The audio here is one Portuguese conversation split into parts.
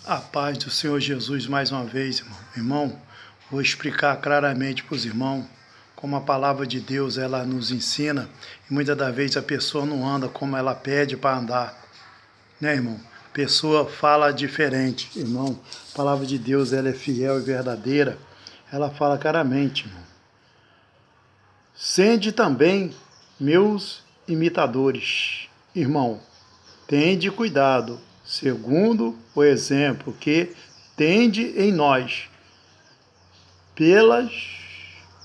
A paz do Senhor Jesus mais uma vez, irmão. Irmão, vou explicar claramente para os irmãos como a palavra de Deus ela nos ensina e muitas das vezes a pessoa não anda como ela pede para andar, né, irmão? A pessoa fala diferente, irmão. A palavra de Deus ela é fiel e verdadeira. Ela fala claramente, irmão. Sede também meus imitadores, irmão. Tende cuidado, segundo o exemplo que tende em nós, pelas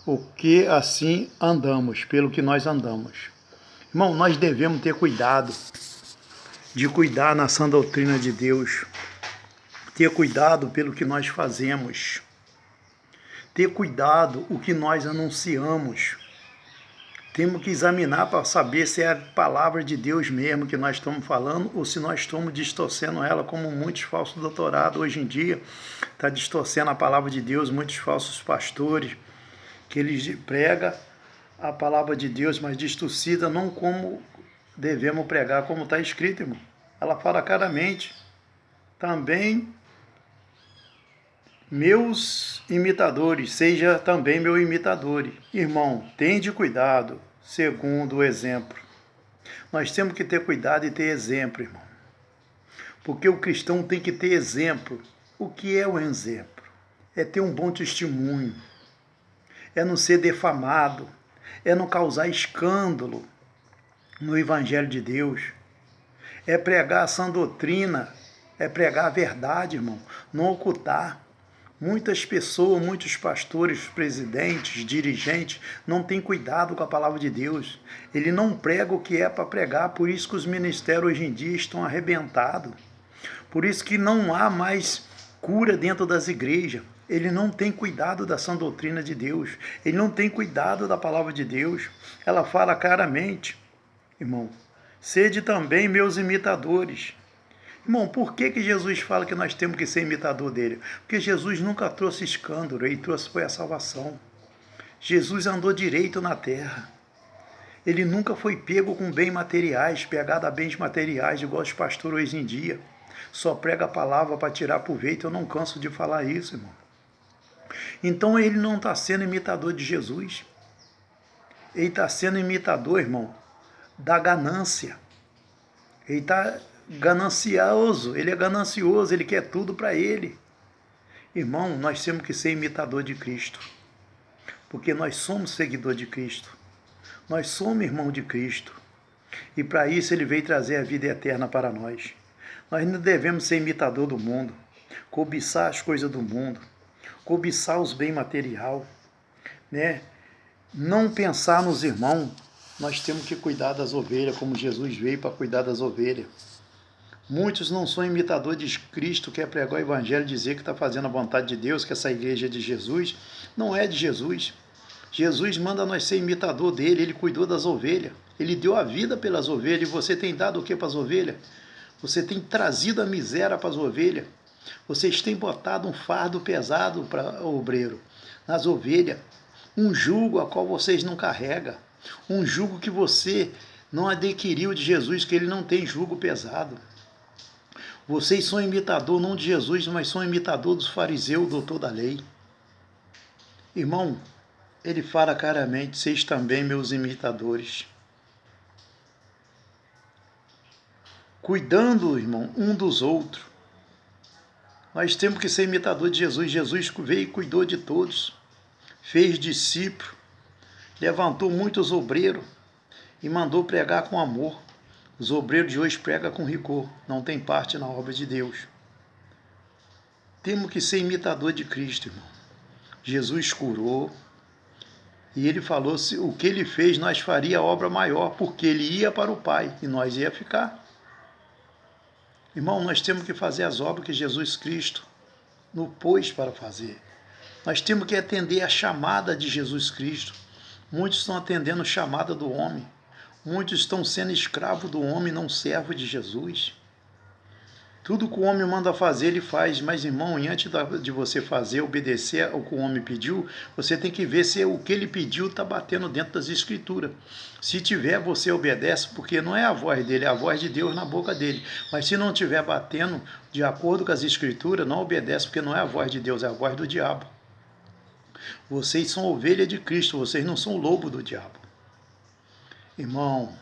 o que assim andamos, pelo que nós andamos. Irmão, nós devemos ter cuidado de cuidar na sã doutrina de Deus, ter cuidado pelo que nós fazemos, ter cuidado o que nós anunciamos. Temos que examinar para saber se é a palavra de Deus mesmo que nós estamos falando ou se nós estamos distorcendo ela, como muitos falsos doutorados hoje em dia está distorcendo a palavra de Deus, muitos falsos pastores, que eles pregam a palavra de Deus, mas distorcida não como devemos pregar, como está escrito, irmão. Ela fala claramente, também meus imitadores, seja também meu imitador. Irmão, tende cuidado, segundo o exemplo. Nós temos que ter cuidado e ter exemplo, irmão. Porque o cristão tem que ter exemplo. O que é o exemplo? É ter um bom testemunho. É não ser defamado. É não causar escândalo no Evangelho de Deus. É pregar a sã doutrina. É pregar a verdade, irmão. Não ocultar. Muitas pessoas, muitos pastores, presidentes, dirigentes, não têm cuidado com a palavra de Deus. Ele não prega o que é para pregar, por isso que os ministérios hoje em dia estão arrebentados. Por isso que não há mais cura dentro das igrejas. Ele não tem cuidado da sã doutrina de Deus. Ele não tem cuidado da palavra de Deus. Ela fala claramente, irmão, sede também meus imitadores. Irmão, por que Jesus fala que nós temos que ser imitador dele? Porque Jesus nunca trouxe escândalo, ele trouxe foi a salvação. Jesus andou direito na terra. Ele nunca foi pego com bens materiais, pegado a bens materiais, igual os pastores hoje em dia. Só prega a palavra para tirar proveito, eu não canso de falar isso, irmão. Então ele não está sendo imitador de Jesus. Ele está sendo imitador, irmão, da ganância. Ele está ganancioso, ele é ganancioso, ele quer tudo para ele. Irmão, nós temos que ser imitador de Cristo, porque nós somos seguidor de Cristo, nós somos irmão de Cristo, e para isso ele veio trazer a vida eterna para nós. Nós não devemos ser imitador do mundo, cobiçar as coisas do mundo, cobiçar os bens material, né? Não pensar nos irmãos. Nós temos que cuidar das ovelhas, como Jesus veio para cuidar das ovelhas. Muitos não são imitadores de Cristo, quer pregar o Evangelho, dizer que está fazendo a vontade de Deus, que essa igreja é de Jesus. Não é de Jesus. Jesus manda nós ser imitador dele, ele cuidou das ovelhas. Ele deu a vida pelas ovelhas, e você tem dado o que para as ovelhas? Você tem trazido a miséria para as ovelhas. Vocês têm botado um fardo pesado para o obreiro, nas ovelhas. Um jugo a qual vocês não carregam. Um jugo que você não adquiriu de Jesus, que ele não tem jugo pesado. Vocês são imitador não de Jesus, mas são imitador dos fariseus, doutor da lei. Irmão, ele fala claramente, vocês também meus imitadores. Cuidando, irmão, um dos outros. Nós temos que ser imitador de Jesus. Jesus veio e cuidou de todos. Fez discípulo. Levantou muitos obreiros e mandou pregar com amor. Os obreiros de hoje pregam com rigor, não tem parte na obra de Deus. Temos que ser imitador de Cristo, irmão. Jesus curou e ele falou se o que ele fez nós faria a obra maior, porque ele ia para o Pai e nós ia ficar. Irmão, nós temos que fazer as obras que Jesus Cristo nos pôs para fazer. Nós temos que atender a chamada de Jesus Cristo. Muitos estão atendendo a chamada do homem. Muitos estão sendo escravos do homem, não servo de Jesus. Tudo que o homem manda fazer, ele faz. Mas, irmão, antes de você fazer, obedecer ao que o homem pediu, você tem que ver se o que ele pediu está batendo dentro das Escrituras. Se tiver, você obedece, porque não é a voz dele, é a voz de Deus na boca dele. Mas se não estiver batendo de acordo com as Escrituras, não obedece, porque não é a voz de Deus, é a voz do diabo. Vocês são ovelha de Cristo, vocês não são lobo do diabo. Irmão,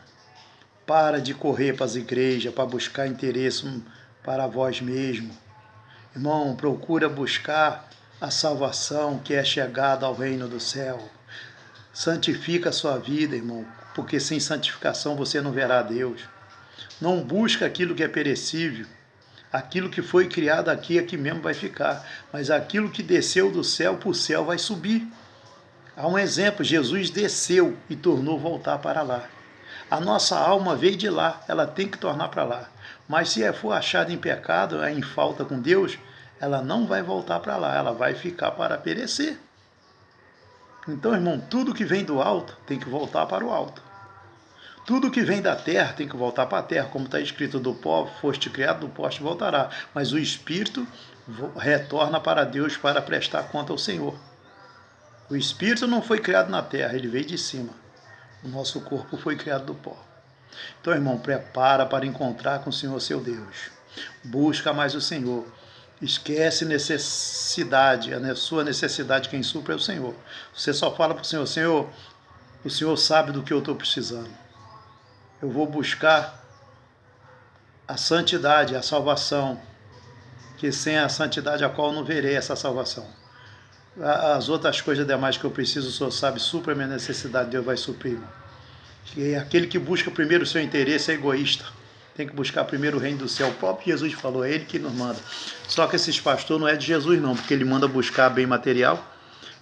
para de correr para as igrejas, para buscar interesse para vós mesmo. Irmão, procura buscar a salvação que é chegada ao reino do céu. Santifica a sua vida, irmão, porque sem santificação você não verá Deus. Não busca aquilo que é perecível. Aquilo que foi criado aqui mesmo vai ficar. Mas aquilo que desceu do céu para o céu vai subir. Há um exemplo, Jesus desceu e tornou voltar para lá. A nossa alma veio de lá, ela tem que tornar para lá. Mas se for achada em pecado, em falta com Deus, ela não vai voltar para lá, ela vai ficar para perecer. Então, irmão, tudo que vem do alto tem que voltar para o alto. Tudo que vem da terra tem que voltar para a terra, como está escrito, do pó foste criado, do pó te voltará. Mas o Espírito retorna para Deus para prestar conta ao Senhor. O Espírito não foi criado na terra, ele veio de cima. O nosso corpo foi criado do pó. Então, irmão, prepara para encontrar com o Senhor seu Deus. Busca mais o Senhor. Esquece necessidade, a sua necessidade, quem supre é o Senhor. Você só fala para o Senhor, Senhor, o Senhor sabe do que eu estou precisando. Eu vou buscar a santidade, a salvação, que sem a santidade a qual eu não verei essa salvação. As outras coisas demais que eu preciso, o Senhor sabe, supra a minha necessidade, Deus vai suprir. E aquele que busca primeiro o seu interesse é egoísta. Tem que buscar primeiro o reino do céu. O próprio Jesus falou, é ele que nos manda. Só que esses pastores não é de Jesus não, porque ele manda buscar bem material.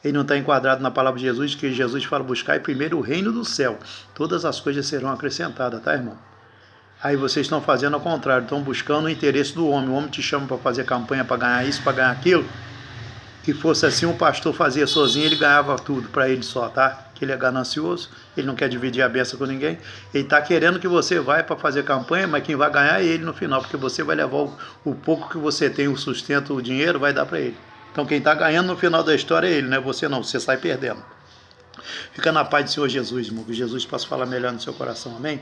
Ele não está enquadrado na palavra de Jesus, que Jesus fala buscar primeiro o reino do céu. Todas as coisas serão acrescentadas, tá, irmão? Aí vocês estão fazendo ao contrário, estão buscando o interesse do homem. O homem te chama para fazer campanha, para ganhar isso, para ganhar aquilo. Que fosse assim, um pastor fazia sozinho, ele ganhava tudo para ele só, tá? Que ele é ganancioso, ele não quer dividir a bênção com ninguém. Ele está querendo que você vá para fazer campanha, mas quem vai ganhar é ele no final, porque você vai levar o pouco que você tem, o sustento, o dinheiro, vai dar para ele. Então quem está ganhando no final da história é ele, não é você não, você sai perdendo. Fica na paz do Senhor Jesus, irmão, que Jesus possa falar melhor no seu coração, amém?